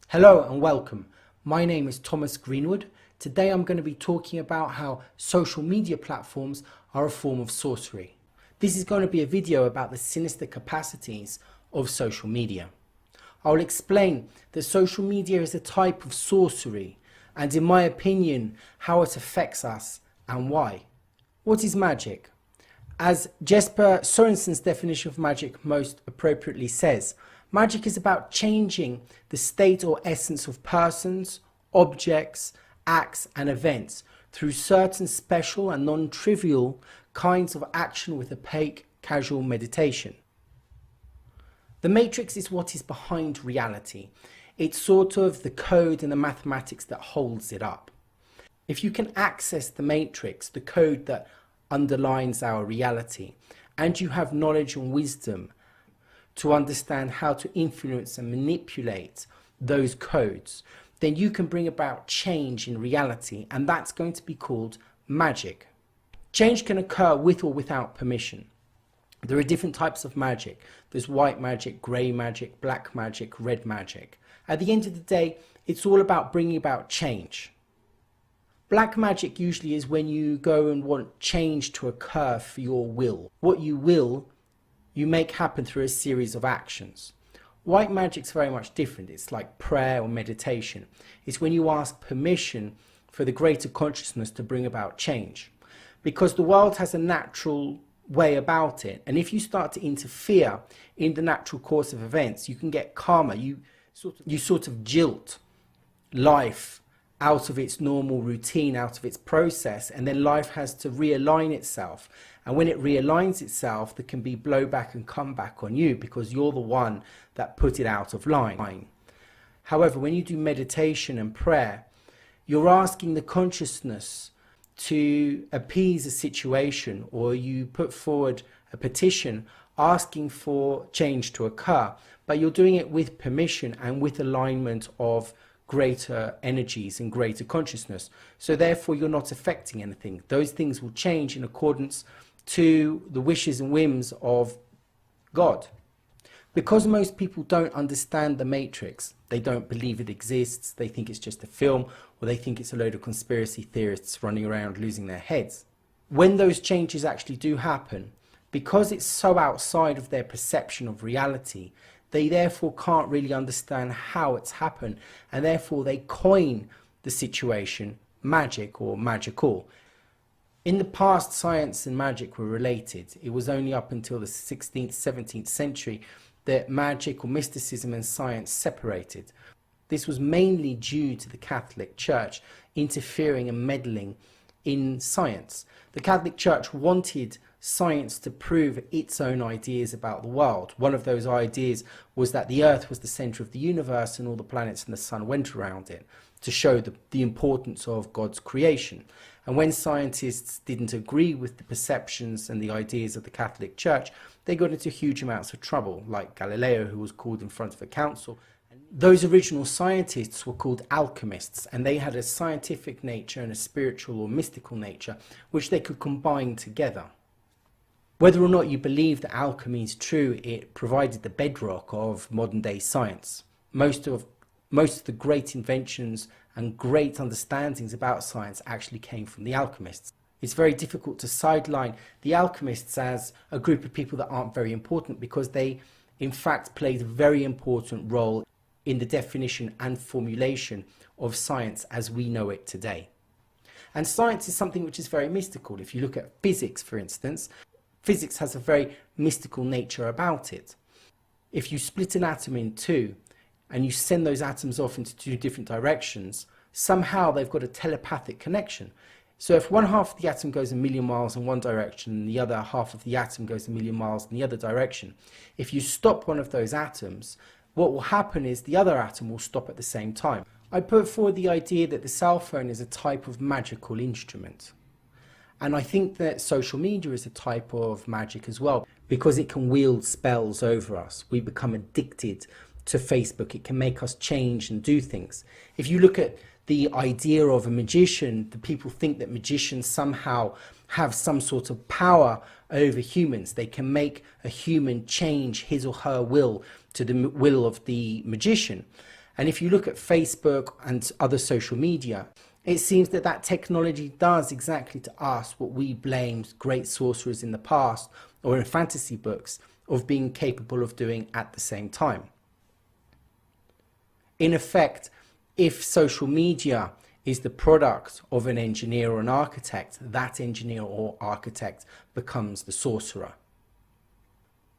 Hello and welcome. My name is Thomas Greenwood. Today I'm going to be talking about how social media platforms are a form of sorcery. This is going to be a video about the sinister capacities of social media. I will explain that social media is a type of sorcery and, in my opinion, how it affects us and why. What is magic? As Jesper Sorensen's definition of magic most appropriately says, magic is about changing the state or essence of persons, objects, acts and events through certain special and non-trivial kinds of action with opaque, casual meditation. The matrix is what is behind reality. It's sort of the code and the mathematics that holds it up. If you can access the matrix, the code that underlines our reality, and you have knowledge and wisdom to understand how to influence and manipulate those codes, then you can bring about change in reality, and that's going to be called magic. Change can occur with or without permission. There are different types of magic. There's white magic, grey magic, black magic, red magic. At the end of the day, it's all about bringing about change. Black magic usually is when you go and want change to occur for your will. What you will, you make happen through a series of actions. White magic's very much different. It's like prayer or meditation. It's when you ask permission for the greater consciousness to bring about change. Because the world has a natural way about it, and if you start to interfere in the natural course of events, you can get karma. You sort of jilt life out of its normal routine, out of its process, and then life has to realign itself. And when it realigns itself, there can be blowback and comeback on you because you're the one that put it out of line. However, when you do meditation and prayer, you're asking the consciousness to appease a situation, or you put forward a petition asking for change to occur, but you're doing it with permission and with alignment of greater energies and greater consciousness. So therefore you're not affecting anything. Those things will change in accordance to the wishes and whims of God. Because most people don't understand the matrix, they don't believe it exists, they think it's just a film, or they think it's a load of conspiracy theorists running around losing their heads. When those changes actually do happen, because it's so outside of their perception of reality, they therefore can't really understand how it's happened, and therefore they coin the situation magic or magical. In the past, science and magic were related. It was only up until the 16th, 17th century that magic or mysticism and science separated. This was mainly due to the Catholic Church interfering and meddling in science. The Catholic Church wanted science to prove its own ideas about the world. One of those ideas was that the Earth was the centre of the universe and all the planets and the sun went around it, to show the importance of God's creation. And when scientists didn't agree with the perceptions and the ideas of the Catholic Church, they got into huge amounts of trouble, like Galileo, who was called in front of a council. Those original scientists were called alchemists, and they had a scientific nature and a spiritual or mystical nature, which they could combine together. Whether or not you believe that alchemy is true, it provided the bedrock of modern day science. Most of the great inventions and great understandings about science actually came from the alchemists. It's very difficult to sideline the alchemists as a group of people that aren't very important, because they in fact played a very important role in the definition and formulation of science as we know it today. And science is something which is very mystical. If you look at physics, for instance, physics has a very mystical nature about it. If you split an atom in two and you send those atoms off into two different directions, somehow they've got a telepathic connection. So if one half of the atom goes a million miles in one direction and the other half of the atom goes a million miles in the other direction, if you stop one of those atoms, what will happen is the other atom will stop at the same time. I put forward the idea that the cell phone is a type of magical instrument. And I think that social media is a type of magic as well, because it can wield spells over us. We become addicted to Facebook. It can make us change and do things. If you look at the idea of a magician, the people think that magicians somehow have some sort of power over humans. They can make a human change his or her will to the will of the magician. And if you look at Facebook and other social media, it seems that that technology does exactly to us what we blamed great sorcerers in the past or in fantasy books of being capable of doing at the same time. In effect, if social media is the product of an engineer or an architect, that engineer or architect becomes the sorcerer.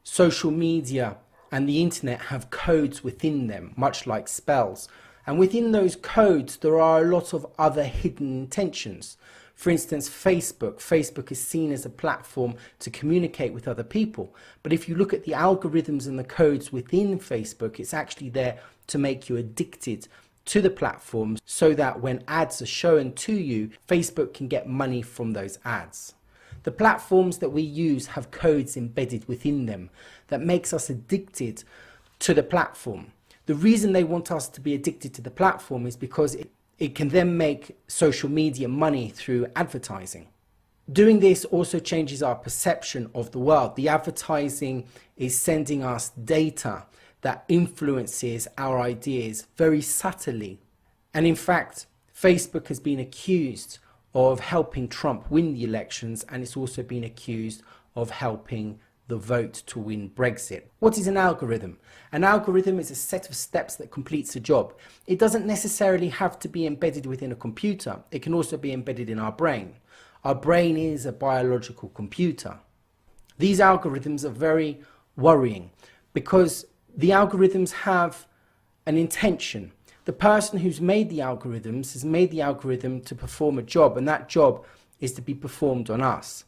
Social media and the internet have codes within them, much like spells. And within those codes, there are a lot of other hidden intentions. For instance, Facebook is seen as a platform to communicate with other people. But if you look at the algorithms and the codes within Facebook, it's actually there to make you addicted to the platform so that when ads are shown to you, Facebook can get money from those ads. The platforms that we use have codes embedded within them that makes us addicted to the platform. The reason they want us to be addicted to the platform is because it can then make social media money through advertising. Doing this also changes our perception of the world. The advertising is sending us data that influences our ideas very subtly. And in fact, Facebook has been accused of helping Trump win the elections, and it's also been accused of helping the vote to win Brexit. What is an algorithm? An algorithm is a set of steps that completes a job. It doesn't necessarily have to be embedded within a computer. It can also be embedded in our brain. Our brain is a biological computer. These algorithms are very worrying because the algorithms have an intention. The person who's made the algorithms has made the algorithm to perform a job, and that job is to be performed on us.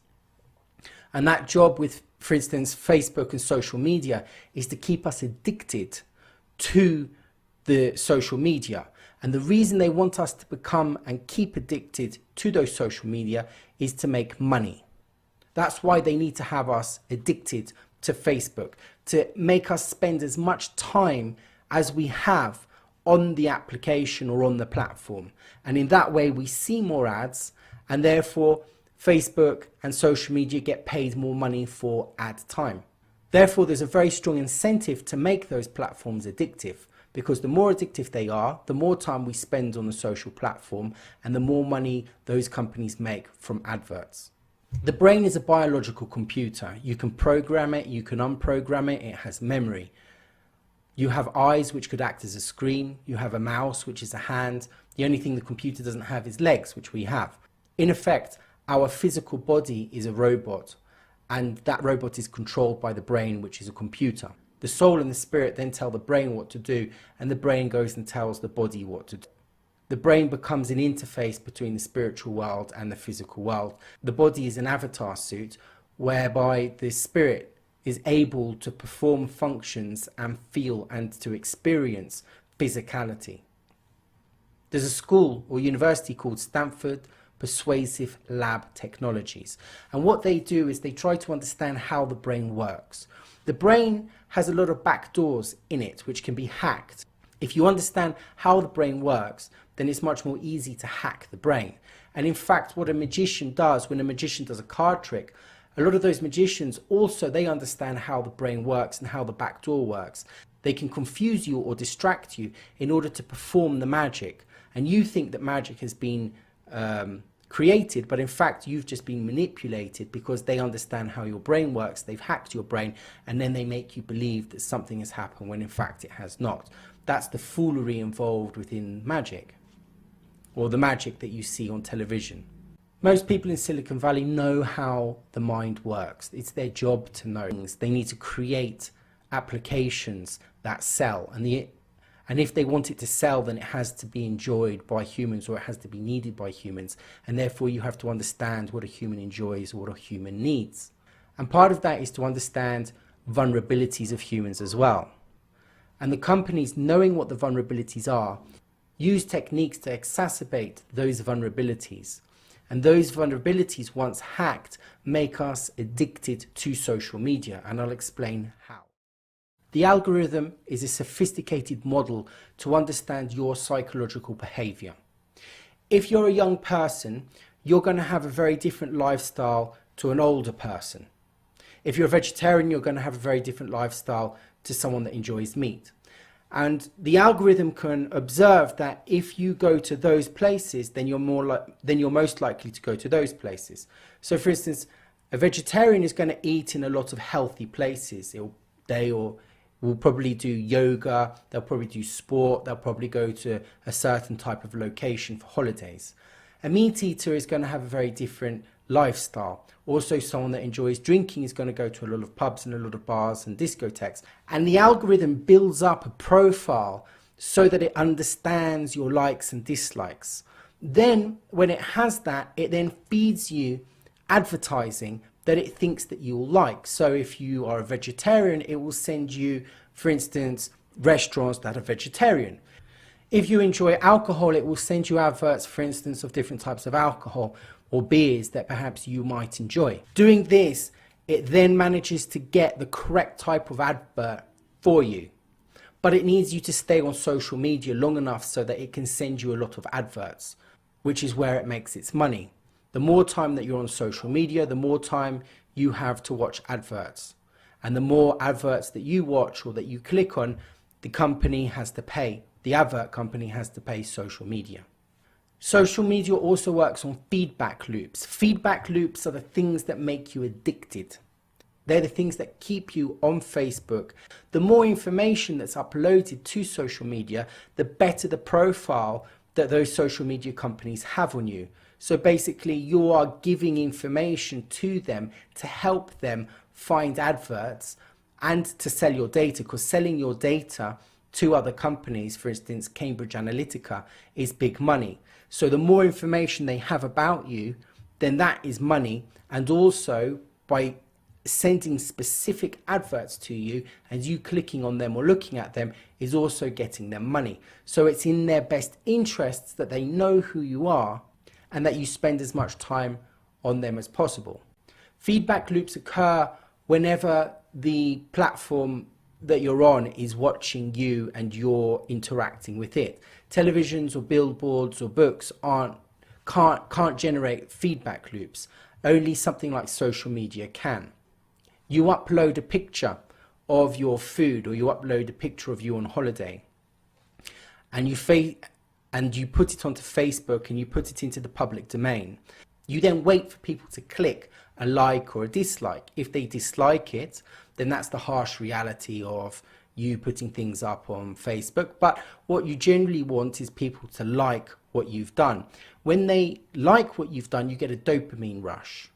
And that job with, for instance, Facebook and social media is to keep us addicted to the social media. And the reason they want us to become and keep addicted to those social media is to make money. That's why they need to have us addicted to Facebook, to make us spend as much time as we have on the application or on the platform. And in that way, we see more ads, and therefore Facebook and social media get paid more money for ad time. Therefore, there's a very strong incentive to make those platforms addictive, because the more addictive they are, the more time we spend on the social platform and the more money those companies make from adverts. The brain is a biological computer. You can program it, you can unprogram it, it has memory. You have eyes, which could act as a screen. You have a mouse, which is a hand. The only thing the computer doesn't have is legs, which we have. In effect, our physical body is a robot, and that robot is controlled by the brain, which is a computer. The soul and the spirit then tell the brain what to do, and the brain goes and tells the body what to do. The brain becomes an interface between the spiritual world and the physical world. The body is an avatar suit whereby the spirit is able to perform functions and feel and to experience physicality. There's a school or university called Stanford Persuasive Lab Technologies, and what they do is they try to understand how the brain works. The brain has a lot of back doors in it which can be hacked. If you understand how the brain works, then it's much more easy to hack the brain. And in fact, what a magician does when a magician does a card trick, a lot of those magicians also, they understand how the brain works and how the back door works. They can confuse you or distract you in order to perform the magic. And you think that magic has been created, but in fact you've just been manipulated because they understand how your brain works. They've hacked your brain, and then they make you believe that something has happened when in fact it has not. That's the foolery involved within magic, or the magic that you see on television. Most people in Silicon Valley know how the mind works. It's their job to know things. They need to create applications that sell, and if they want it to sell, then it has to be enjoyed by humans, or it has to be needed by humans. And therefore you have to understand what a human enjoys or what a human needs. And part of that is to understand vulnerabilities of humans as well. And the companies, knowing what the vulnerabilities are, use techniques to exacerbate those vulnerabilities. And those vulnerabilities, once hacked, make us addicted to social media. And I'll explain how. The algorithm is a sophisticated model to understand your psychological behavior. If you're a young person, you're going to have a very different lifestyle to an older person. If you're a vegetarian, you're going to have a very different lifestyle to someone that enjoys meat. And the algorithm can observe that if you go to those places, then you're most likely to go to those places. So for instance, a vegetarian is going to eat in a lot of healthy places. They will probably do yoga, they'll probably do sport, they'll probably go to a certain type of location for holidays. A meat eater is going to have a very different lifestyle. Also, someone that enjoys drinking is going to go to a lot of pubs and a lot of bars and discotheques. And the algorithm builds up a profile so that it understands your likes and dislikes. Then, when it has that, it then feeds you advertising that it thinks that you'll like. So if you are a vegetarian, it will send you, for instance, restaurants that are vegetarian. If you enjoy alcohol, it will send you adverts, for instance, of different types of alcohol or beers that perhaps you might enjoy. Doing this, it then manages to get the correct type of advert for you. But it needs you to stay on social media long enough so that it can send you a lot of adverts, which is where it makes its money. The more time that you're on social media, the more time you have to watch adverts. And the more adverts that you watch or that you click on, the company has to pay. The advert company has to pay social media. Social media also works on feedback loops. Feedback loops are the things that make you addicted. They're the things that keep you on Facebook. The more information that's uploaded to social media, the better the profile that those social media companies have on you. So basically, you are giving information to them to help them find adverts and to sell your data, because selling your data to other companies, for instance, Cambridge Analytica, is big money. So the more information they have about you, then that is money. And also by sending specific adverts to you and you clicking on them or looking at them is also getting them money. So it's in their best interests that they know who you are and that you spend as much time on them as possible. Feedback loops occur whenever the platform that you're on is watching you and you're interacting with it. Televisions or billboards or books can't generate feedback loops. Only something like social media can. You upload a picture of your food or you upload a picture of you on holiday and you put it onto Facebook and you put it into the public domain. You then wait for people to click a like or a dislike. If they dislike it, then that's the harsh reality of you putting things up on Facebook. But what you generally want is people to like what you've done. When they like what you've done, you get a dopamine rush.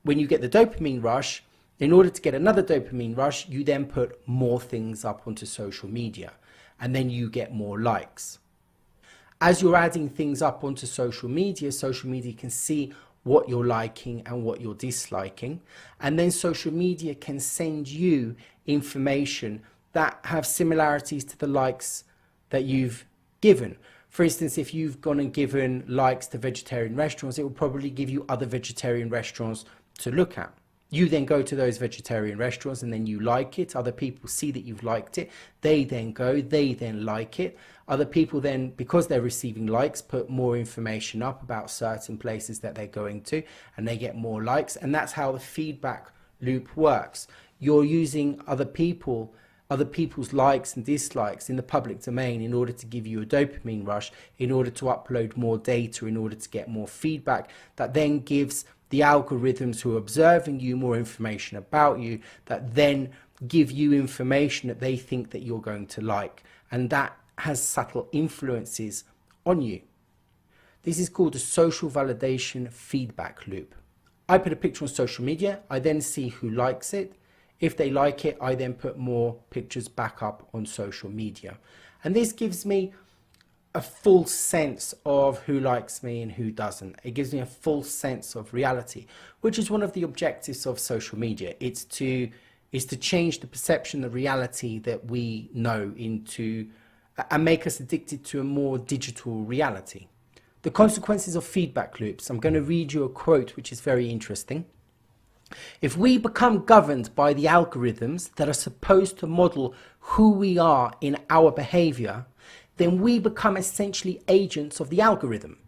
When you get the dopamine rush, in order to get another dopamine rush, you then put more things up onto social media and then you get more likes. As you're adding things up onto social media can see what you're liking and what you're disliking. And then social media can send you information that have similarities to the likes that you've given. For instance, if you've gone and given likes to vegetarian restaurants, it will probably give you other vegetarian restaurants to look at. You then go to those vegetarian restaurants and then you like it. Other people see that you've liked it. They then go, they then like it. Other people then, because they're receiving likes, put more information up about certain places that they're going to and they get more likes. And that's how the feedback loop works. You're using other people's likes and dislikes in the public domain in order to give you a dopamine rush, in order to upload more data, in order to get more feedback that then gives the algorithms who are observing you more information about you, that then give you information that they think that you're going to like. And that has subtle influences on you. This is called a social validation feedback loop. I put a picture on social media, I then see who likes it. If they like it, I then put more pictures back up on social media. And this gives me a full sense of who likes me and who doesn't. It gives me a full sense of reality, which is one of the objectives of social media. It's to change the perception, the reality that we know into, and make us addicted to a more digital reality. The consequences of feedback loops. I'm going to read you a quote which is very interesting. If we become governed by the algorithms that are supposed to model who we are in our behavior, then we become essentially agents of the algorithm.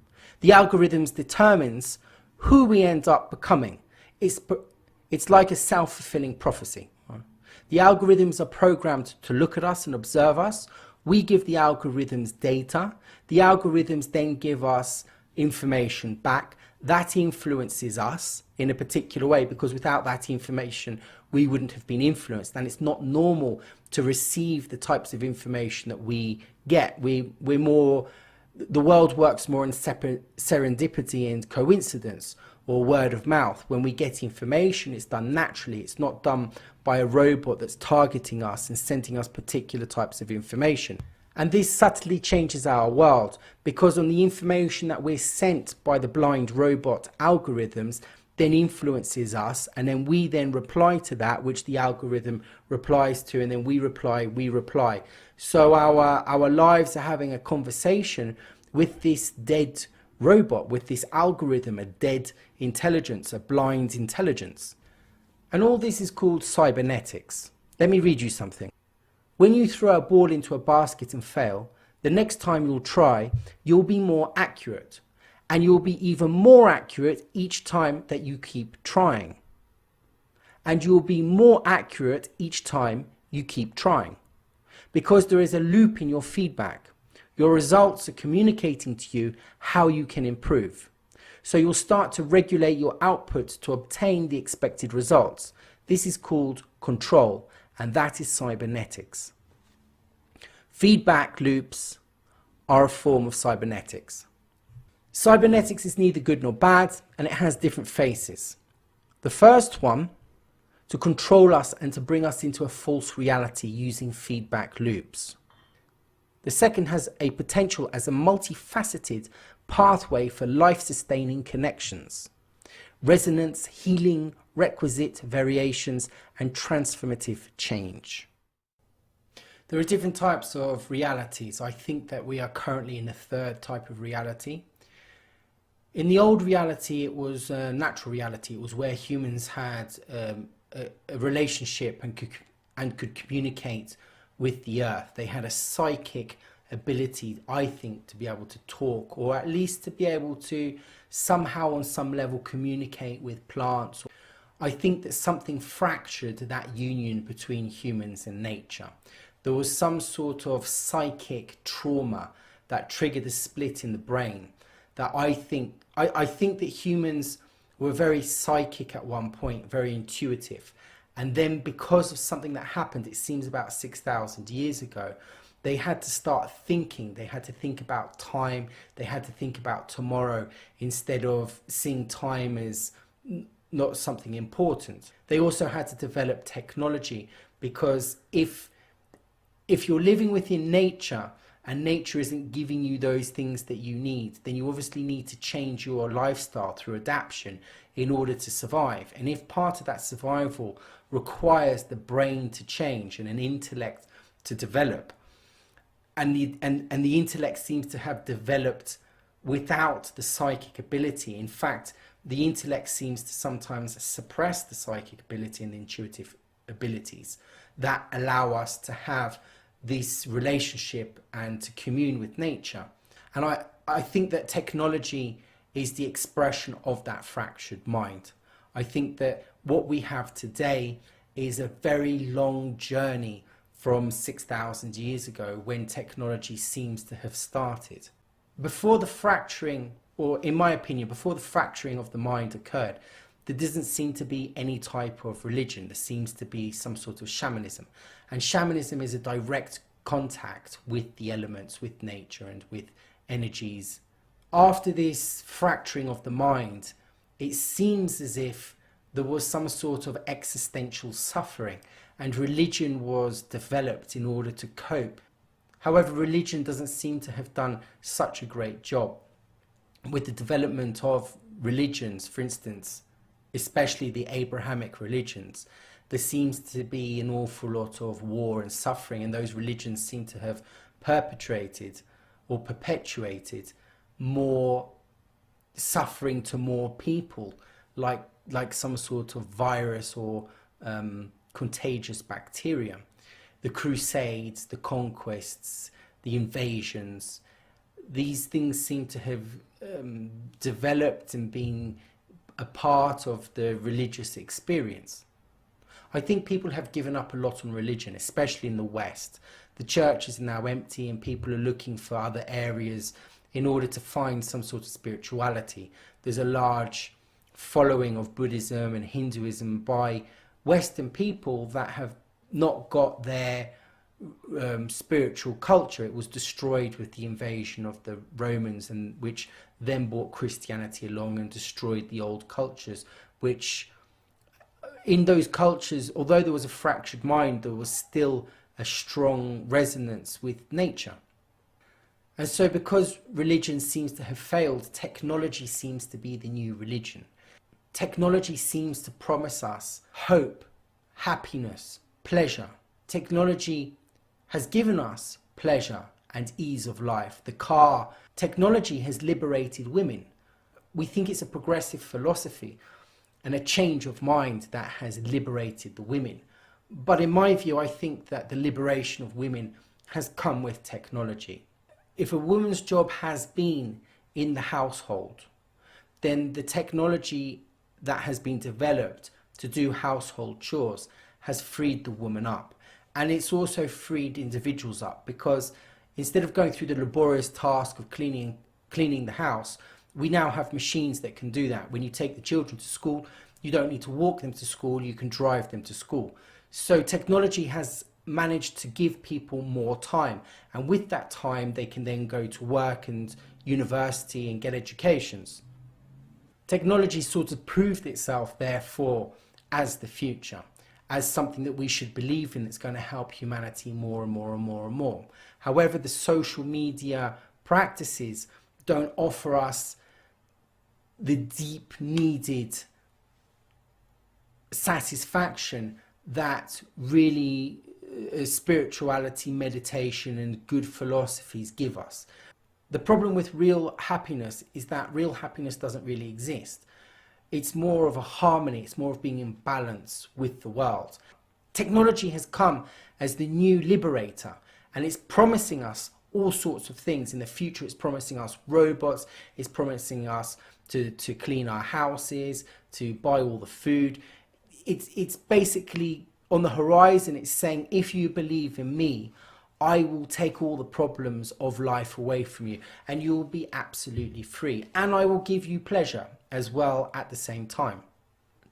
The algorithm determines who we end up becoming. It's like a self-fulfilling prophecy. The algorithms are programmed to look at us and observe us. We give the algorithms data. The algorithms then give us information back. That influences us in a particular way, because without that information, we wouldn't have been influenced. And it's not normal to receive the types of information that we get. The world works more in serendipity and coincidence, or word of mouth. When we get information, it's done naturally. It's not done by a robot that's targeting us and sending us particular types of information. And this subtly changes our world, because on the information that we're sent by the blind robot algorithms then influences us, and then we then reply to that which the algorithm replies to, and then we reply. So our lives are having a conversation with this dead robot, with this algorithm, a dead intelligence, a blind intelligence. And all this is called cybernetics. Let me read you something. When you throw a ball into a basket and fail, the next time you'll try, you'll be more accurate. And you'll be even more accurate each time that you keep trying. And you'll be more accurate each time you keep trying. Because there is a loop in your feedback. Your results are communicating to you how you can improve. So you'll start to regulate your output to obtain the expected results. This is called control, and that is cybernetics. Feedback loops are a form of cybernetics. Cybernetics is neither good nor bad, and it has different faces. The first one, to control us and to bring us into a false reality using feedback loops. The second has a potential as a multifaceted pathway for life-sustaining connections, resonance, healing, requisite variations, and transformative change. There are different types of realities. I think that we are currently in the third type of reality. In the old reality, it was a natural reality. It was where humans had a relationship and could communicate with the earth. They had a psychic ability, I think, to be able to talk, or at least to be able to somehow on some level communicate with plants. I think that something fractured that union between humans and nature. There was some sort of psychic trauma that triggered a split in the brain. That I think that humans were very psychic at one point, very intuitive. And then because of something that happened, it seems about 6,000 years ago, they had to start thinking. They had to think about time. They had to think about tomorrow instead of seeing time as not something important. They also had to develop technology, because if you're living within nature and nature isn't giving you those things that you need, then you obviously need to change your lifestyle through adaptation in order to survive. And if part of that survival requires the brain to change and an intellect to develop, and the intellect seems to have developed without the psychic ability. In fact, the intellect seems to sometimes suppress the psychic ability and the intuitive abilities that allow us to have this relationship and to commune with nature. And I think that technology is the expression of that fractured mind. I think that what we have today is a very long journey from 6,000 years ago, when technology seems to have started. Before the fracturing, or in my opinion, before the fracturing of the mind occurred, there doesn't seem to be any type of religion. There seems to be some sort of shamanism. And shamanism is a direct contact with the elements, with nature and with energies. After this fracturing of the mind, it seems as if there was some sort of existential suffering, and religion was developed in order to cope. However, religion doesn't seem to have done such a great job. With the development of religions, for instance, especially the Abrahamic religions, there seems to be an awful lot of war and suffering, and those religions seem to have perpetrated or perpetuated more suffering to more people, like some sort of virus or contagious bacteria. The crusades, the conquests, the invasions, these things seem to have developed and been a part of the religious experience. I think people have given up a lot on religion, especially in the West. The churches are now empty and people are looking for other areas in order to find some sort of spirituality. There's a large following of Buddhism and Hinduism by Western people that have not got their spiritual culture. It was destroyed with the invasion of the Romans, and which then brought Christianity along and destroyed the old cultures, which in those cultures, although there was a fractured mind, there was still a strong resonance with nature. And so because religion seems to have failed, technology seems to be the new religion. Technology seems to promise us hope, happiness, pleasure. Technology has given us pleasure and ease of life. The car, technology has liberated women. We think it's a progressive philosophy and a change of mind that has liberated the women. But in my view, I think that the liberation of women has come with technology. If a woman's job has been in the household, then the technology that has been developed to do household chores has freed the woman up. And it's also freed individuals up, because instead of going through the laborious task of cleaning the house, we now have machines that can do that. When you take the children to school, you don't need to walk them to school, you can drive them to school. So technology has managed to give people more time, and with that time they can then go to work and university and get educations. Technology sort of proved itself therefore as the future, as something that we should believe in, that's going to help humanity more and more and more and more. However, the social media practices don't offer us the deep needed satisfaction that really spirituality, meditation and good philosophies give us. The problem with real happiness is that real happiness doesn't really exist. It's more of a harmony, it's more of being in balance with the world. Technology has come as the new liberator, and it's promising us all sorts of things. In the future, it's promising us robots, it's promising us to clean our houses, to buy all the food. It's basically on the horizon. It's saying, if you believe in me, I will take all the problems of life away from you and you will be absolutely free. And I will give you pleasure as well at the same time.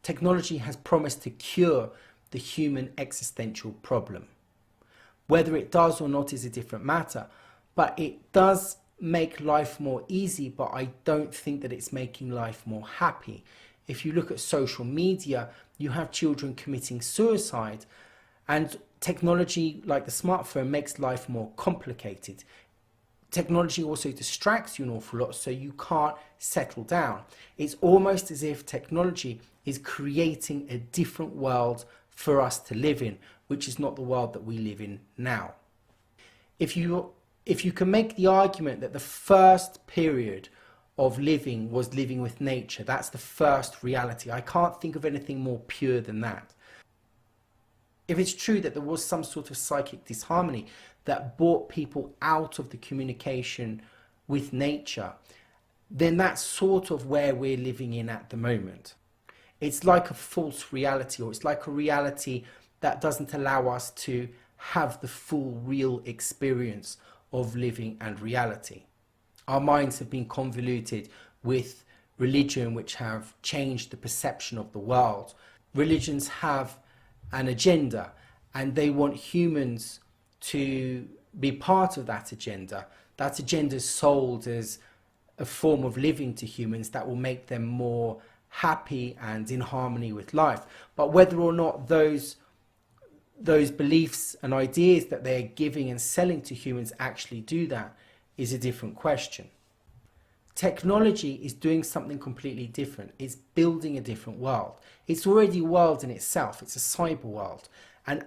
Technology has promised to cure the human existential problem. Whether it does or not is a different matter, but it does make life more easy, but I don't think that it's making life more happy. If you look at social media, you have children committing suicide, and technology like the smartphone makes life more complicated. Technology also distracts you an awful lot, so you can't settle down. It's almost as if technology is creating a different world for us to live in, which is not the world that we live in now. If you can make the argument that the first period of living was living with nature, that's the first reality. I can't think of anything more pure than that. If it's true that there was some sort of psychic disharmony that brought people out of the communication with nature, then that's sort of where we're living in at the moment. It's like a false reality, or it's like a reality that doesn't allow us to have the full real experience of living and reality. Our minds have been convoluted with religion, which have changed the perception of the world. Religions have an agenda, and they want humans to be part of that agenda. That agenda is sold as a form of living to humans that will make them more happy and in harmony with life. But whether or not those beliefs and ideas that they're giving and selling to humans actually do that is a different question. Technology is doing something completely different. It's building a different world. It's already a world in itself. It's a cyber world. And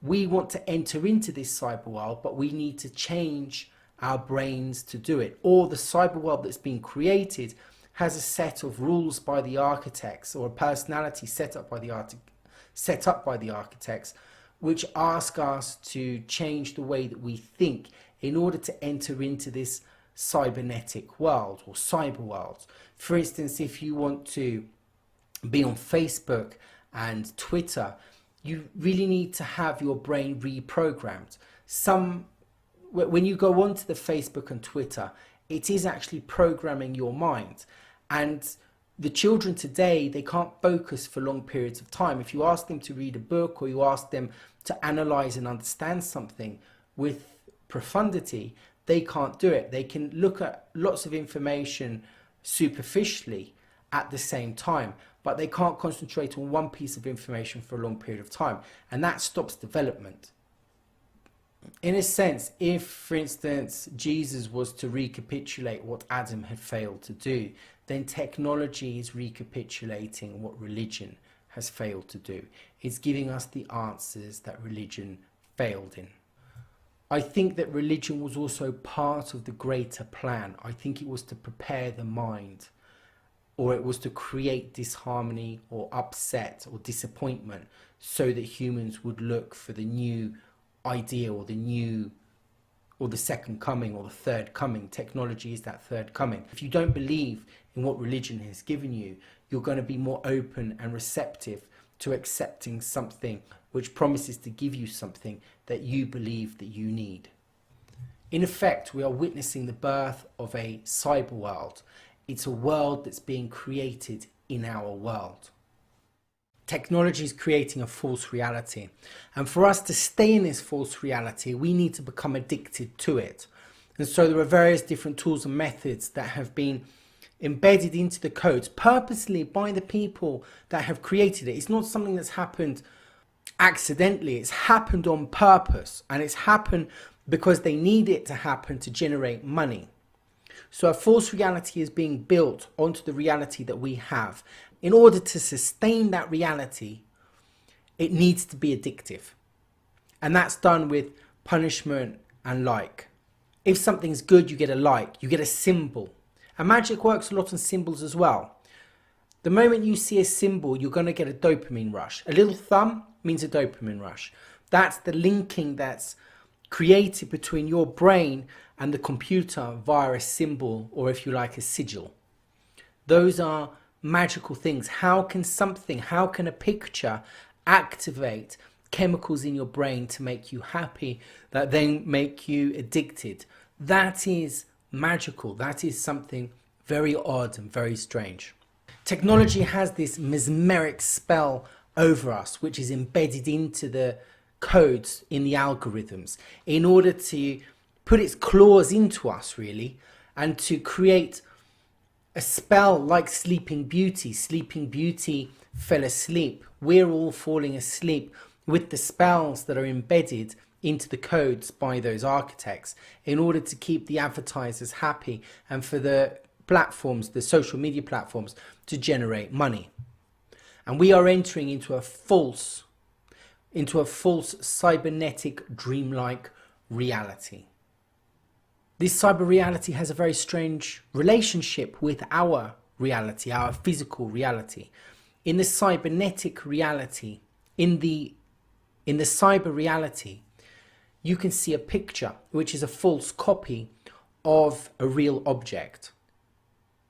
we want to enter into this cyber world, but we need to change our brains to do it. Or the cyber world that's been created has a set of rules by the architects, or a personality set up by the architects, which ask us to change the way that we think in order to enter into this cybernetic world or cyber world. For instance, if you want to be on Facebook and Twitter, You really need to have your brain reprogrammed. When you go onto the Facebook and Twitter, it is actually programming your mind. And the children today, they can't focus for long periods of time. If you ask them to read a book or you ask them to analyze and understand something with profundity, they can't do it. They can look at lots of information superficially at the same time, but they can't concentrate on one piece of information for a long period of time, and that stops development. In a sense, if, for instance, Jesus was to recapitulate what Adam had failed to do, then technology is recapitulating what religion has failed to do. It's giving us the answers that religion failed in. I think that religion was also part of the greater plan. I think it was to prepare the mind, or it was to create disharmony or upset or disappointment so that humans would look for the new idea or the second coming or the third coming. Technology is that third coming. If you don't believe in what religion has given you, you're going to be more open and receptive to accepting something which promises to give you something that you believe that you need. In effect, we are witnessing the birth of a cyber world. It's a world that's being created in our world. Technology is creating a false reality. And for us to stay in this false reality, we need to become addicted to it. And so there are various different tools and methods that have been embedded into the codes purposely by the people that have created it. It's not something that's happened accidentally. It's happened on purpose, and it's happened because they need it to happen to generate money. So a false reality is being built onto the reality that we have. In order to sustain that reality, it needs to be addictive. And that's done with punishment and like. If something's good, you get a like, you get a symbol. And magic works a lot on symbols as well. The moment you see a symbol, you're going to get a dopamine rush. A little thumb means a dopamine rush. That's the linking that's created between your brain and the computer via a symbol, or if you like, a sigil. Those are magical things. How can a picture activate chemicals in your brain to make you happy that then make you addicted? That is magical. That is something very odd and very strange. Technology has this mesmeric spell over us, which is embedded into the codes in the algorithms in order to put its claws into us, really, and to create a spell like Sleeping Beauty. Sleeping Beauty fell asleep. We're all falling asleep with the spells that are embedded into the codes by those architects in order to keep the advertisers happy and for the platforms, the social media platforms, to generate money. And we are entering into a false cybernetic dreamlike reality. This cyber reality has a very strange relationship with our reality, our physical reality. In the cybernetic reality, in the cyber reality, you can see a picture which is a false copy of a real object.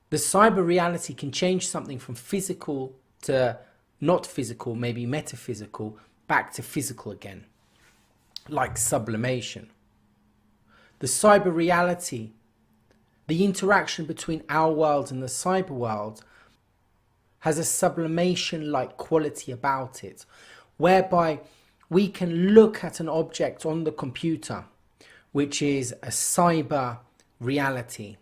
The cyber reality can change something from physical to not physical, maybe metaphysical, back to physical again, like sublimation. The cyber reality, the interaction between our world and the cyber world, has a sublimation-like quality about it, whereby we can look at an object on the computer, which is a cyber reality,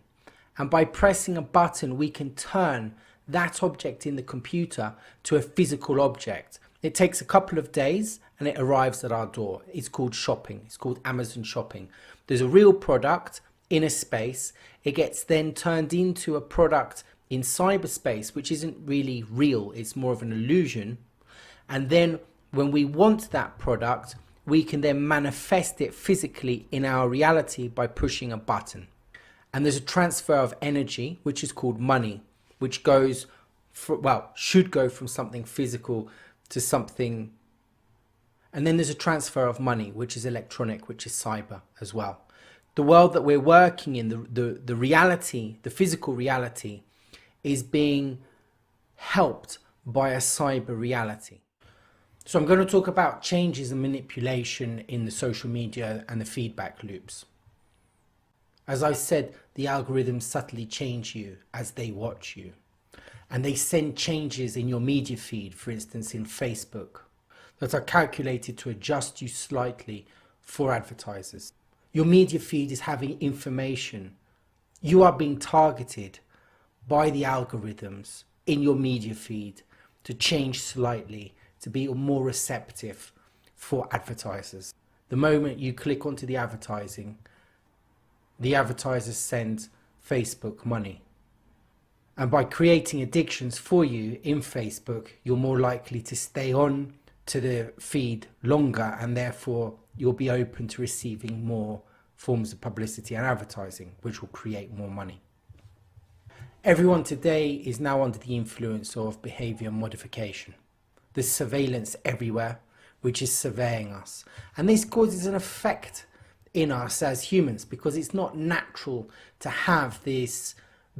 and by pressing a button we can turn that object in the computer to a physical object. It takes a couple of days and it arrives at our door. It's called shopping. It's called Amazon shopping. There's a real product in a space. It gets then turned into a product in cyberspace, which isn't really real. It's more of an illusion. And then when we want that product, we can then manifest it physically in our reality by pushing a button. And there's a transfer of energy, which is called money, which goes should go from something physical to something. And then there's a transfer of money, which is electronic, which is cyber as well. The world that we're working in, the reality, the physical reality, is being helped by a cyber reality. So I'm going to talk about changes and manipulation in the social media and the feedback loops. As I said, the algorithms subtly change you as they watch you. And they send changes in your media feed, for instance in Facebook, that are calculated to adjust you slightly for advertisers. Your media feed is having information. You are being targeted by the algorithms in your media feed to change slightly, to be more receptive for advertisers. The moment you click onto the advertising, the advertisers send Facebook money. And by creating addictions for you in Facebook, you're more likely to stay on to the feed longer, and therefore you'll be open to receiving more forms of publicity and advertising, which will create more money. Everyone today is now under the influence of behavior modification. There's surveillance everywhere, which is surveying us. And this causes an effect in us as humans, because it's not natural to have this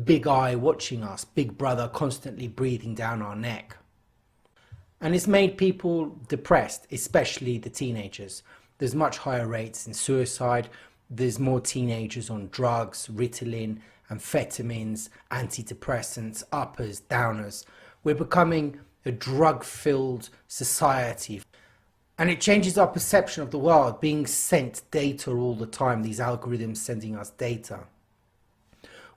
big eye watching us, big brother constantly breathing down our neck. And it's made people depressed, especially the teenagers. There's much higher rates in suicide. There's more teenagers on drugs, Ritalin, amphetamines, antidepressants, uppers, downers. We're becoming a drug-filled society. And it changes our perception of the world, being sent data all the time, these algorithms sending us data.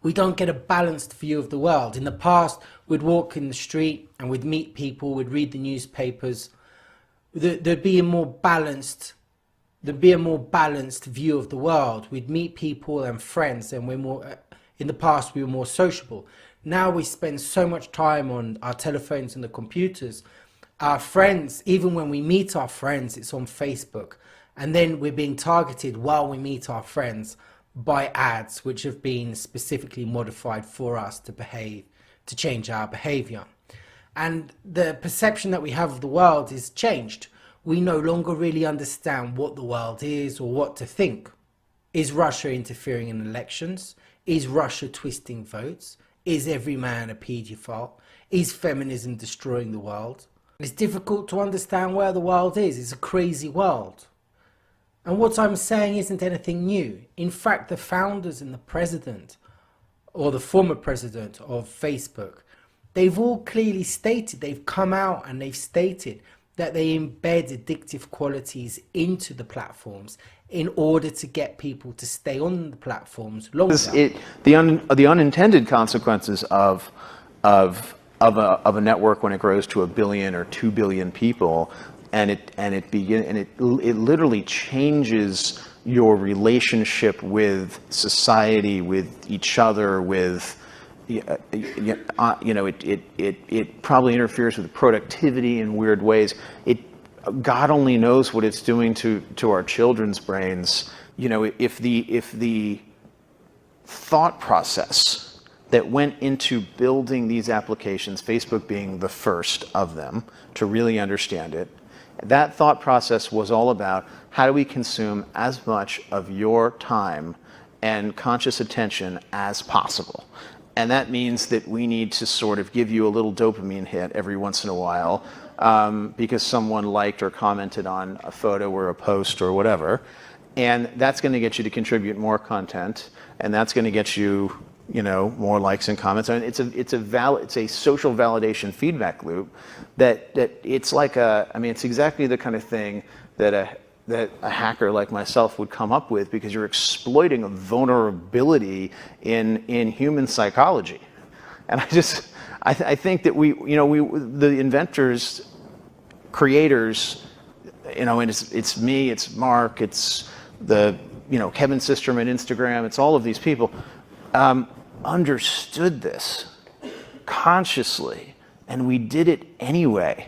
We don't get a balanced view of the world. In the past, we'd walk in the street and we'd meet people, we'd read the newspapers. There'd be a more balanced view of the world. We'd meet people and friends, and in the past we were more sociable. Now we spend so much time on our telephones and the computers. Our friends, even when we meet our friends, it's on Facebook. And then we're being targeted while we meet our friends by ads which have been specifically modified for us to change our behavior. And the perception that we have of the world is changed. We no longer really understand what the world is or what to think. Is Russia interfering in elections? Is Russia twisting votes? Is every man a paedophile? Is feminism destroying the world? It's difficult to understand where the world is. It's a crazy world. And what I'm saying isn't anything new. In fact, the founders and the president, or the former president of Facebook, they've all clearly stated, they've come out and they've stated that they embed addictive qualities into the platforms in order to get people to stay on the platforms longer. The unintended consequences of a network when it grows to 1 billion or 2 billion people, and it literally changes your relationship with society, with each other, with it probably interferes with productivity in weird ways. God only knows what it's doing to our children's brains. If the thought process that went into building these applications, Facebook being the first of them to really understand it, that thought process was all about how do we consume as much of your time and conscious attention as possible. And that means that we need to sort of give you a little dopamine hit every once in a while because someone liked or commented on a photo or a post or whatever. And that's going to get you to contribute more content, and that's going to get you, more likes and comments. I mean, it's a social validation feedback loop that it's like it's exactly the kind of thing that a hacker like myself would come up with, because you're exploiting a vulnerability in human psychology. And I think that the inventors, creators, and it's me, it's Mark, it's the Kevin Systrom at Instagram, it's all of these people, understood this consciously, and we did it anyway.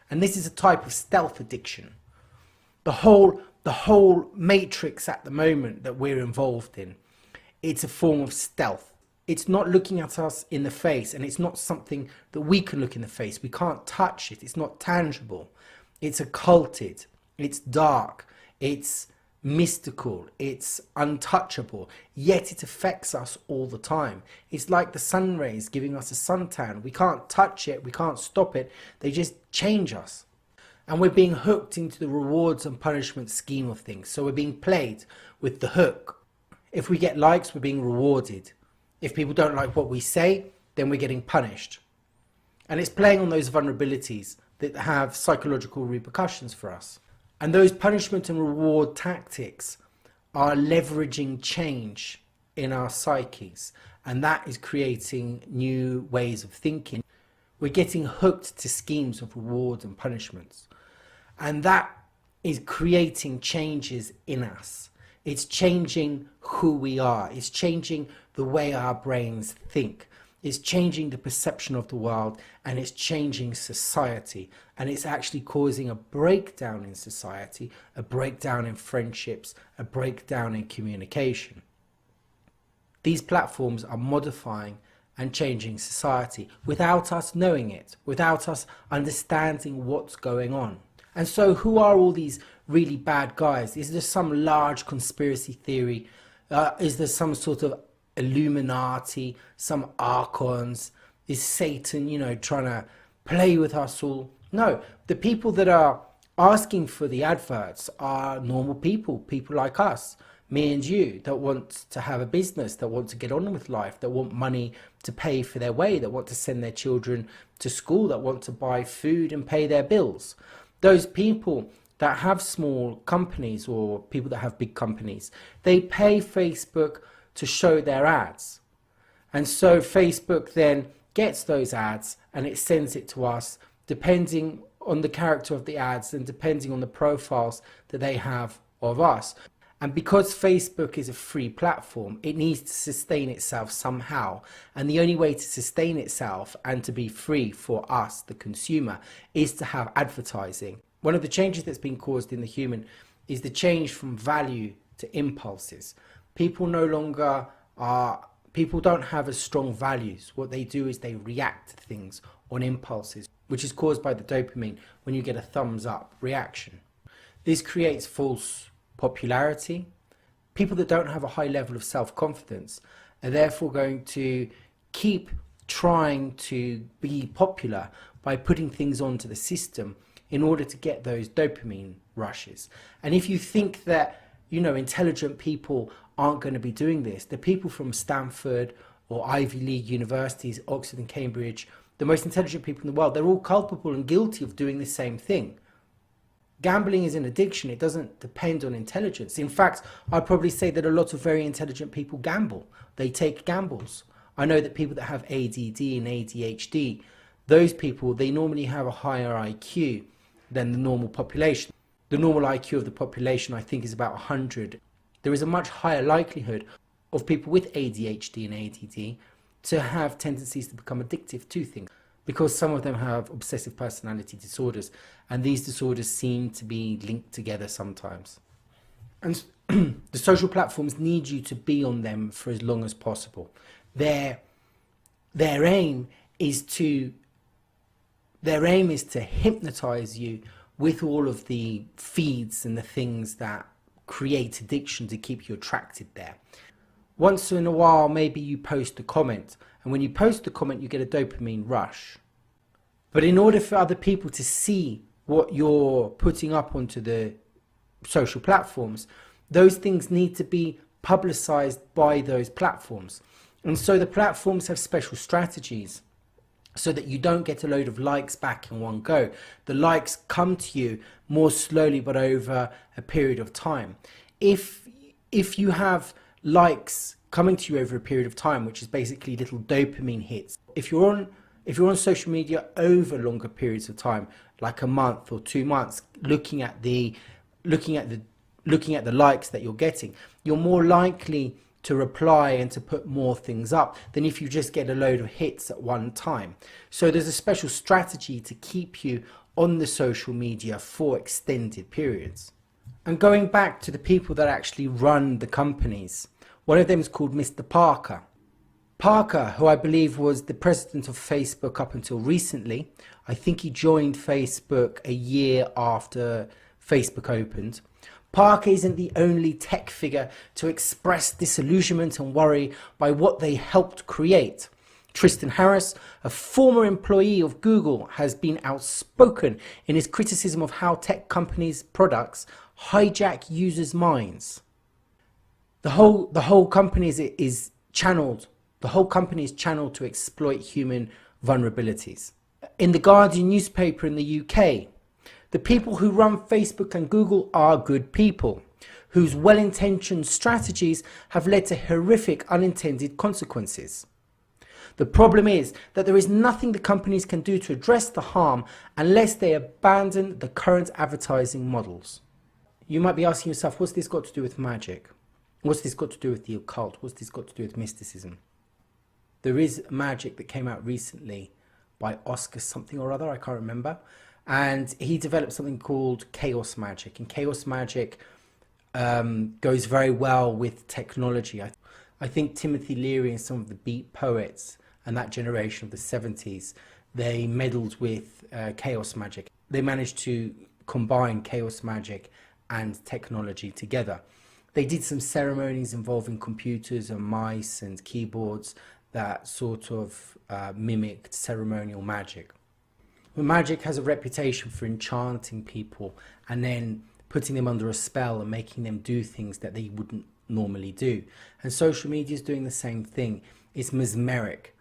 And this is a type of stealth addiction. The whole matrix at the moment that we're involved in, it's a form of stealth. It's not looking at us in the face, and it's not something that we can look in the face. We can't touch it. It's not tangible. It's occulted. It's dark. It's mystical. It's untouchable. Yet it affects us all the time. It's like the sun rays giving us a suntan. We can't touch it. We can't stop it. They just change us. And we're being hooked into the rewards and punishment scheme of things. So we're being played with the hook. If we get likes, we're being rewarded. If people don't like what we say, then we're getting punished. And it's playing on those vulnerabilities that have psychological repercussions for us. And those punishment and reward tactics are leveraging change in our psyches. And that is creating new ways of thinking. We're getting hooked to schemes of rewards and punishments. And that is creating changes in us. It's changing who we are. It's changing the way our brains think. It's changing the perception of the world, and it's changing society. And it's actually causing a breakdown in society, a breakdown in friendships, a breakdown in communication. These platforms are modifying and changing society without us knowing it, without us understanding what's going on. And so who are all these really bad guys? Is there some large conspiracy theory? Is there some sort of Illuminati, some archons? Is Satan, trying to play with us all? No, the people that are asking for the adverts are normal people, people like us, me and you, that want to have a business, that want to get on with life, that want money to pay for their way, that want to send their children to school, that want to buy food and pay their bills. Those people that have small companies or people that have big companies, they pay Facebook to show their ads. And so Facebook then gets those ads and it sends it to us depending on the character of the ads and depending on the profiles that they have of us. And because Facebook is a free platform, it needs to sustain itself somehow. And the only way to sustain itself and to be free for us, the consumer, is to have advertising. One of the changes that's been caused in the human is the change from value to impulses. People don't have as strong values. What they do is they react to things on impulses, which is caused by the dopamine when you get a thumbs up reaction. This creates false popularity. People that don't have a high level of self-confidence are therefore going to keep trying to be popular by putting things onto the system in order to get those dopamine rushes. And if you think that, intelligent people aren't going to be doing this, the people from Stanford or Ivy League universities, Oxford and Cambridge, the most intelligent people in the world, they're all culpable and guilty of doing the same thing. Gambling is an addiction. It doesn't depend on intelligence. In fact, I'd probably say that a lot of very intelligent people gamble. They take gambles. I know that people that have ADD and ADHD, those people, they normally have a higher IQ than the normal population. The normal IQ of the population, I think, is about 100. There is a much higher likelihood of people with ADHD and ADD to have tendencies to become addictive to things, because some of them have obsessive personality disorders, and these disorders seem to be linked together sometimes. And the social platforms need you to be on them for as long as possible. Their aim is to hypnotize you with all of the feeds and the things that create addiction to keep you attracted there. Once in a while, maybe you post a comment, and when you post a comment, you get a dopamine rush. But in order for other people to see what you're putting up onto the social platforms, those things need to be publicized by those platforms. And so the platforms have special strategies so that you don't get a load of likes back in one go. The likes come to you more slowly, but over a period of time. If you have likes coming to you over a period of time, which is basically little dopamine hits, if you're on social media over longer periods of time, like a month or 2 months, looking at the likes that you're getting, you're more likely to reply and to put more things up than if you just get a load of hits at one time. So there's a special strategy to keep you on the social media for extended periods. And going back to the people that actually run the companies, one of them is called Mr. Parker. Parker, who I believe was the president of Facebook up until recently, I think he joined Facebook a year after Facebook opened. Parker isn't the only tech figure to express disillusionment and worry by what they helped create. Tristan Harris, a former employee of Google, has been outspoken in his criticism of how tech companies' products hijack users' minds. The whole company is channeled. The whole company is channeled to exploit human vulnerabilities. In the Guardian newspaper in the UK, the people who run Facebook and Google are good people, whose well-intentioned strategies have led to horrific unintended consequences. The problem is that there is nothing the companies can do to address the harm unless they abandon the current advertising models. You might be asking yourself, what's this got to do with magic? What's this got to do with the occult? What's this got to do with mysticism? There is magic that came out recently by Oscar something or other, I can't remember. And he developed something called chaos magic. And chaos magic goes very well with technology. I think Timothy Leary and some of the beat poets and that generation of the 70s, they meddled with chaos magic. They managed to combine chaos magic and technology together. They did some ceremonies involving computers and mice and keyboards that sort of mimicked ceremonial magic. Well, magic has a reputation for enchanting people and then putting them under a spell and making them do things that they wouldn't normally do. And social media is doing the same thing. It's mesmeric.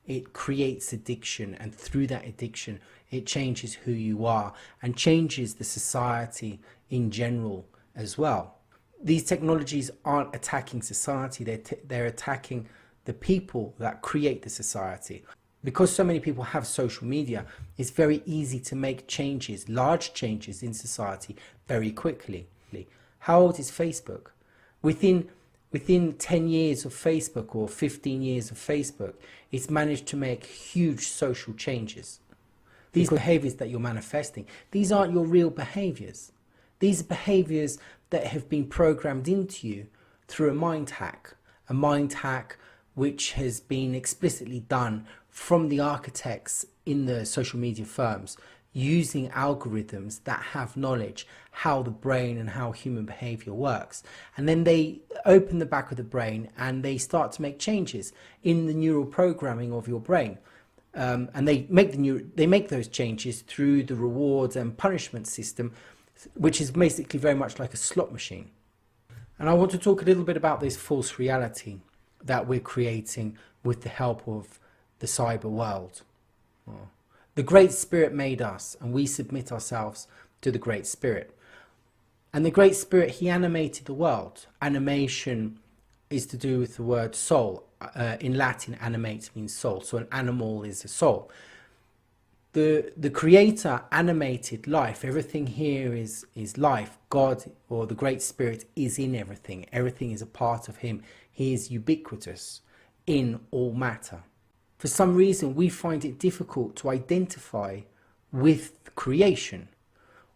It creates addiction, and through that addiction, it changes who you are and changes the society in general as well. These technologies aren't attacking society, they're attacking the people that create the society. Because so many people have social media, it's very easy to make changes, large changes in society very quickly. How old is Facebook? Within 10 years of Facebook or 15 years of Facebook, it's managed to make huge social changes. These behaviors that you're manifesting, these aren't your real behaviors. These are behaviors that have been programmed into you through a mind hack which has been explicitly done from the architects in the social media firms, using algorithms that have knowledge how the brain and how human behavior works. And then they open the back of the brain and they start to make changes in the neural programming of your brain. And they make those changes through the rewards and punishment system, which is basically very much like a slot machine. And I want to talk a little bit about this false reality that we're creating with the help of the cyber world. The Great Spirit made us, and we submit ourselves to the Great Spirit. And the Great Spirit, he animated the world. Animation is to do with the word soul. In Latin, animate means soul. So an animal is a soul. The Creator animated life. Everything here is life. God, or the Great Spirit, is in everything. Everything is a part of him. He is ubiquitous in all matter. For some reason, we find it difficult to identify with creation.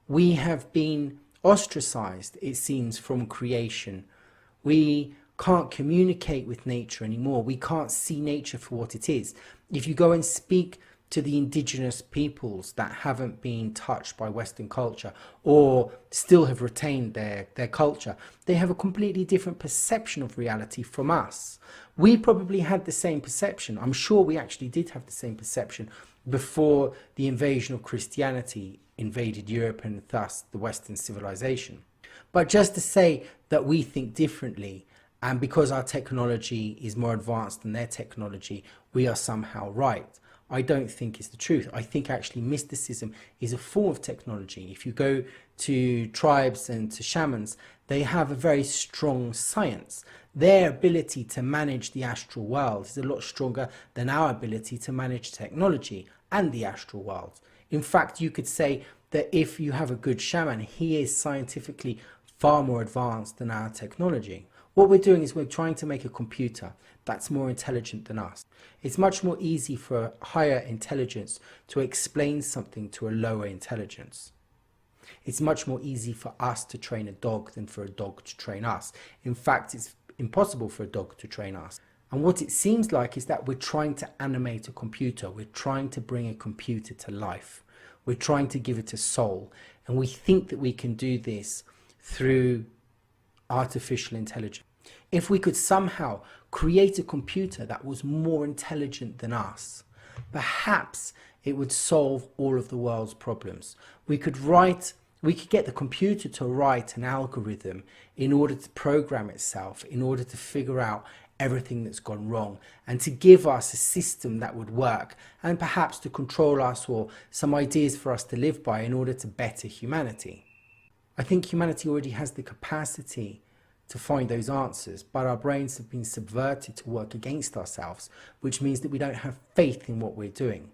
We have been ostracized, it seems, from creation. We can't communicate with nature anymore. We can't see nature for what it is. If you go and speak to the indigenous peoples that haven't been touched by Western culture or still have retained their culture, they have a completely different perception of reality from us. We probably had the same perception. I'm sure we actually did have the same perception before the invasion of Christianity invaded Europe and thus the Western civilization. But just to say that we think differently, and because our technology is more advanced than their technology, we are somehow right, I don't think is the truth. I think actually mysticism is a form of technology. If you go to tribes and to shamans, they have a very strong science. Their ability to manage the astral world is a lot stronger than our ability to manage technology and the astral world. In fact, you could say that if you have a good shaman, he is scientifically far more advanced than our technology. What we're doing is we're trying to make a computer that's more intelligent than us. It's much more easy for a higher intelligence to explain something to a lower intelligence. It's much more easy for us to train a dog than for a dog to train us. In fact, it's impossible for a dog to train us. And what it seems like is that we're trying to animate a computer. We're trying to bring a computer to life. We're trying to give it a soul. And we think that we can do this through artificial intelligence. If we could somehow create a computer that was more intelligent than us, perhaps it would solve all of the world's problems. We could get the computer to write an algorithm in order to program itself, in order to figure out everything that's gone wrong, and to give us a system that would work, and perhaps to control us, or some ideas for us to live by in order to better humanity. I think humanity already has the capacity to find those answers, but our brains have been subverted to work against ourselves, which means that we don't have faith in what we're doing.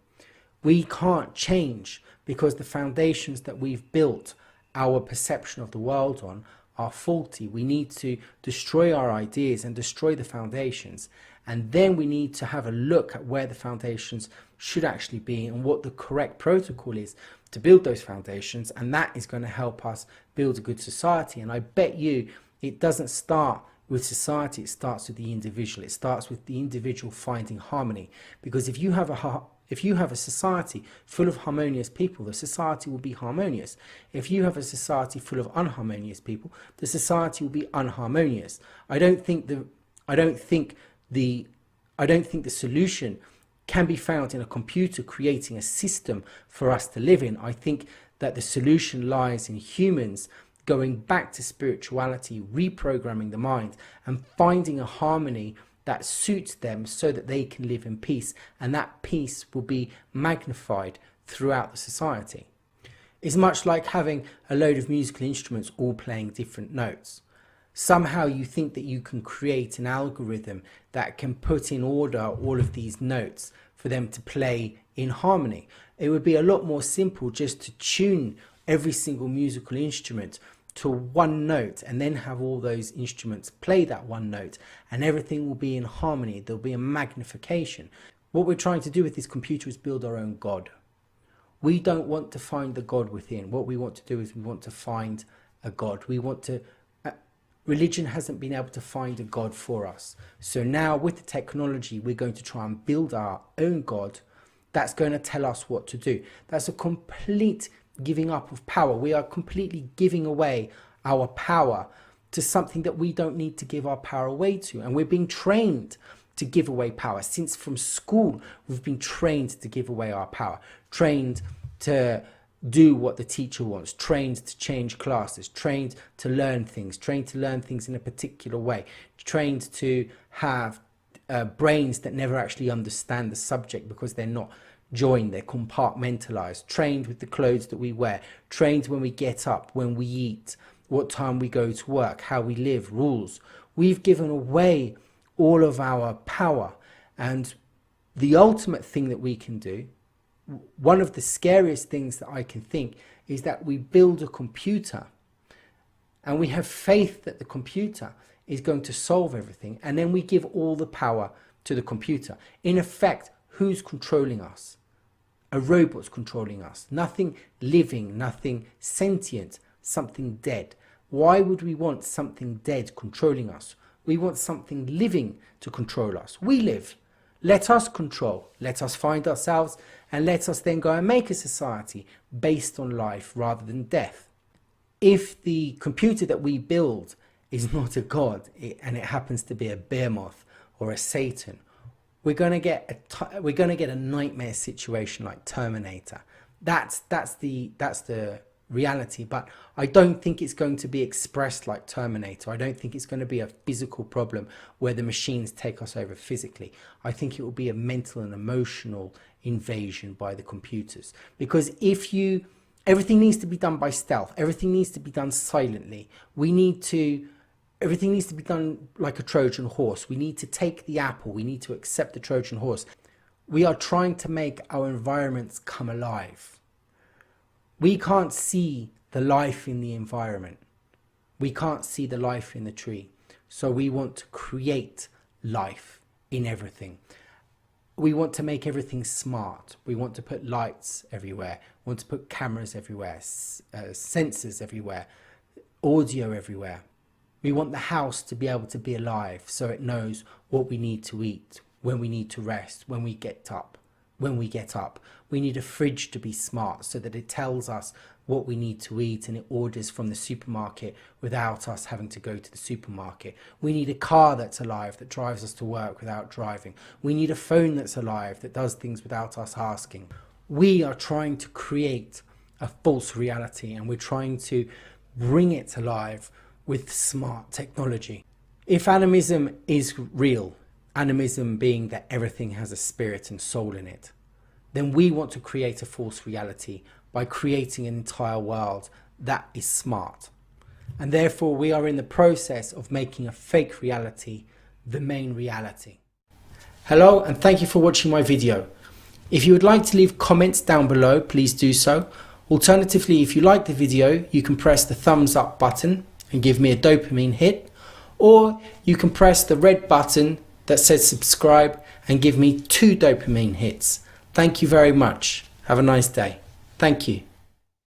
We can't change because the foundations that we've built our perception of the world on are faulty. We need to destroy our ideas and destroy the foundations, and then we need to have a look at where the foundations should actually be and what the correct protocol is to build those foundations, and that is going to help us build a good society. And I bet you it doesn't start with society, it starts with the individual. It starts with the individual finding harmony, because if you have a society full of harmonious people, the society will be harmonious. If you have a society full of unharmonious people, the society will be unharmonious. I don't think the solution can be found in a computer creating a system for us to live in. I think that the solution lies in humans going back to spirituality, reprogramming the mind, and finding a harmony that suits them so that they can live in peace, and that peace will be magnified throughout the society. It's much like having a load of musical instruments all playing different notes. Somehow you think that you can create an algorithm that can put in order all of these notes for them to play in harmony. It would be a lot more simple just to tune every single musical instrument to one note and then have all those instruments play that one note, and everything will be in harmony. There'll be a magnification. What we're trying to do with this computer is build our own God. We don't want to find the God within. What we want to do is we want to find a God. Religion hasn't been able to find a God for us. So now with the technology, we're going to try and build our own God that's going to tell us what to do. That's a complete giving up of power. We are completely giving away our power to something that we don't need to give our power away to. And we're being trained to give away power. Since from school, we've been trained to give away our power, trained to do what the teacher wants, trained to change classes, trained to learn things in a particular way, trained to have brains that never actually understand the subject because they're not joined, they're compartmentalized, trained with the clothes that we wear, trained when we get up, when we eat, what time we go to work, how we live, rules. We've given away all of our power. And the ultimate thing that we can do, one of the scariest things that I can think, is that we build a computer and we have faith that the computer is going to solve everything, and then we give all the power to the computer. In effect, who's controlling us? A robot's controlling us. Nothing living, nothing sentient, something dead. Why would we want something dead controlling us? We want something living to control us. We live. Let us control. Let us find ourselves, and let us then go and make a society based on life rather than death. If the computer that we build is not a god, and it happens to be a behemoth or a Satan, we're going to get a nightmare situation like Terminator. That's the reality. But I don't think it's going to be expressed like Terminator. I don't think it's going to be a physical problem where the machines take us over physically. I think it will be a mental and emotional invasion by the computers. Because everything needs to be done by stealth. Everything needs to be done silently. Everything needs to be done like a Trojan horse. We need to take the apple. We need to accept the Trojan horse. We are trying to make our environments come alive. We can't see the life in the environment. We can't see the life in the tree. So we want to create life in everything. We want to make everything smart. We want to put lights everywhere. We want to put cameras everywhere, sensors everywhere, audio everywhere. We want the house to be able to be alive so it knows what we need to eat, when we need to rest, when we get up. We need a fridge to be smart so that it tells us what we need to eat, and it orders from the supermarket without us having to go to the supermarket. We need a car that's alive that drives us to work without driving. We need a phone that's alive that does things without us asking. We are trying to create a false reality, and we're trying to bring it to life with smart technology. If animism is real, animism being that everything has a spirit and soul in it, then we want to create a false reality by creating an entire world that is smart. And therefore we are in the process of making a fake reality the main reality. Hello, and thank you for watching my video. If you would like to leave comments down below, please do so. Alternatively, if you like the video, you can press the thumbs up button and give me a dopamine hit, or you can press the red button that says subscribe and give me 2 dopamine hits. Thank you very much. Have a nice day. Thank you.